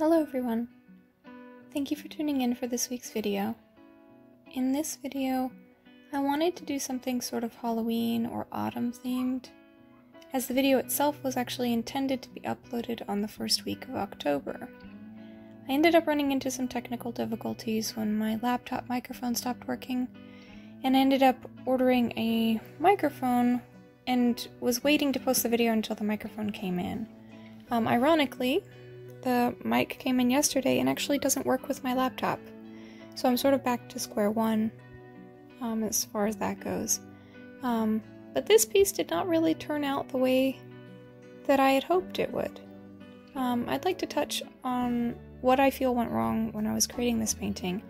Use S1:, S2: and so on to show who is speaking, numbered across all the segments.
S1: Hello everyone. Thank you for tuning in for this week's video. In this video, I wanted to do something sort of Halloween or autumn themed, as the video itself was actually intended to be uploaded on the first week of October. I ended up running into some technical difficulties when my laptop microphone stopped working, and I ended up ordering a microphone and was waiting to post the video until the microphone came in. Ironically, the mic came in yesterday and actually doesn't work with my laptop, so I'm sort of back to square one as far as that goes. But this piece did not really turn out the way that I had hoped it would. I'd like to touch on what I feel went wrong when I was creating this painting,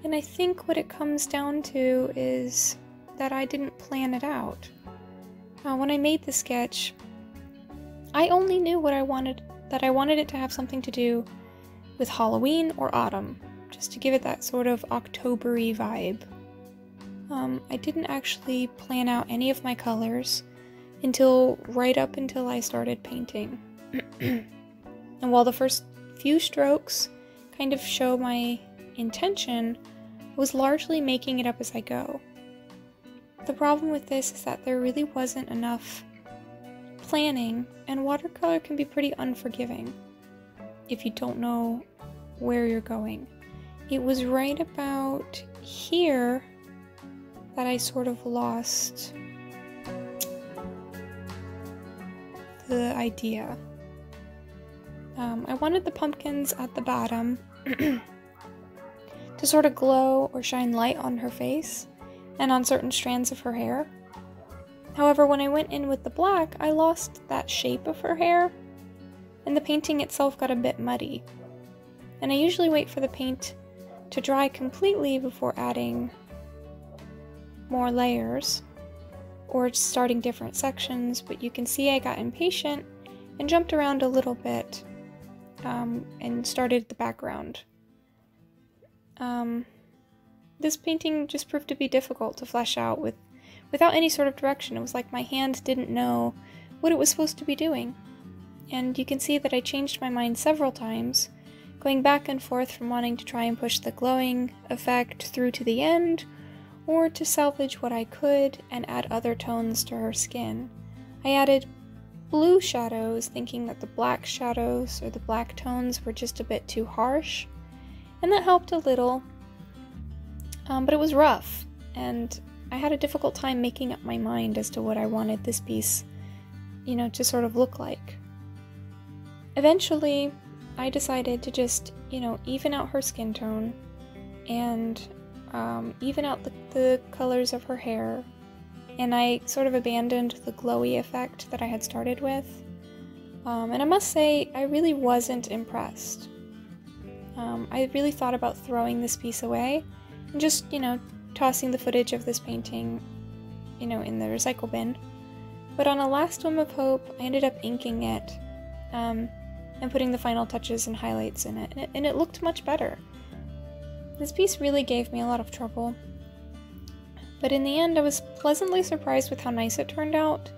S1: and I think what it comes down to is that I didn't plan it out. When I made the sketch, I only knew what I wanted, that I wanted it to have something to do with Halloween or autumn, just to give it that sort of October-y vibe. I didn't actually plan out any of my colors until right up until I started painting. And while the first few strokes kind of show my intention, I was largely making it up as I go. The problem with this is that there really wasn't enough planning, and watercolor can be pretty unforgiving if you don't know where you're going. It was right about here that I sort of lost the idea. I wanted the pumpkins at the bottom to sort of glow or shine light on her face and on certain strands of her hair. However, when I went in with the black, I lost that shape of her hair, and the painting itself got a bit muddy. And I usually wait for the paint to dry completely before adding more layers, or starting different sections, but you can see I got impatient and jumped around a little bit, and started the background. This painting just proved to be difficult to flesh out without any sort of direction. It was like my hand didn't know what it was supposed to be doing. And you can see that I changed my mind several times, going back and forth from wanting to try and push the glowing effect through to the end, or to salvage what I could and add other tones to her skin. I added blue shadows, thinking that the black shadows or the black tones were just a bit too harsh, and that helped a little, but it was rough, and I had a difficult time making up my mind as to what I wanted this piece, to sort of look like. Eventually, I decided to just, even out her skin tone and even out the colors of her hair, and I sort of abandoned the glowy effect that I had started with. And I must say, I really wasn't impressed. I really thought about throwing this piece away and just, tossing the footage of this painting, in the recycle bin. But on a last whim of hope, I ended up inking it, and putting the final touches and highlights in it, and it looked much better. This piece really gave me a lot of trouble, but in the end I was pleasantly surprised with how nice it turned out,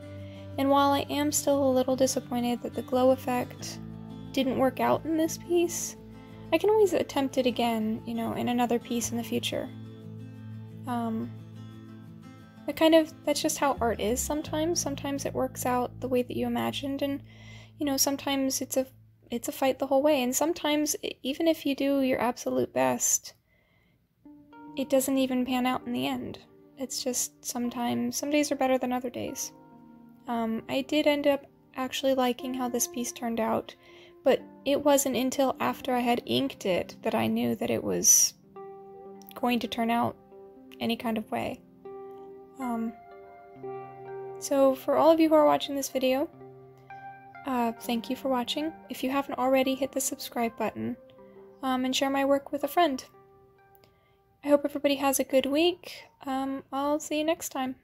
S1: and while I am still a little disappointed that the glow effect didn't work out in this piece, I can always attempt it again, in another piece in the future. That's just how art is sometimes. Sometimes it works out the way that you imagined, and, sometimes it's a fight the whole way, and sometimes, even if you do your absolute best, it doesn't even pan out in the end. It's just some days are better than other days. I did end up actually liking how this piece turned out, but it wasn't until after I had inked it that I knew that it was going to turn out any kind of way. So for all of you who are watching this video, thank you for watching. If you haven't already, hit the subscribe button, and share my work with a friend. I hope everybody has a good week. I'll see you next time.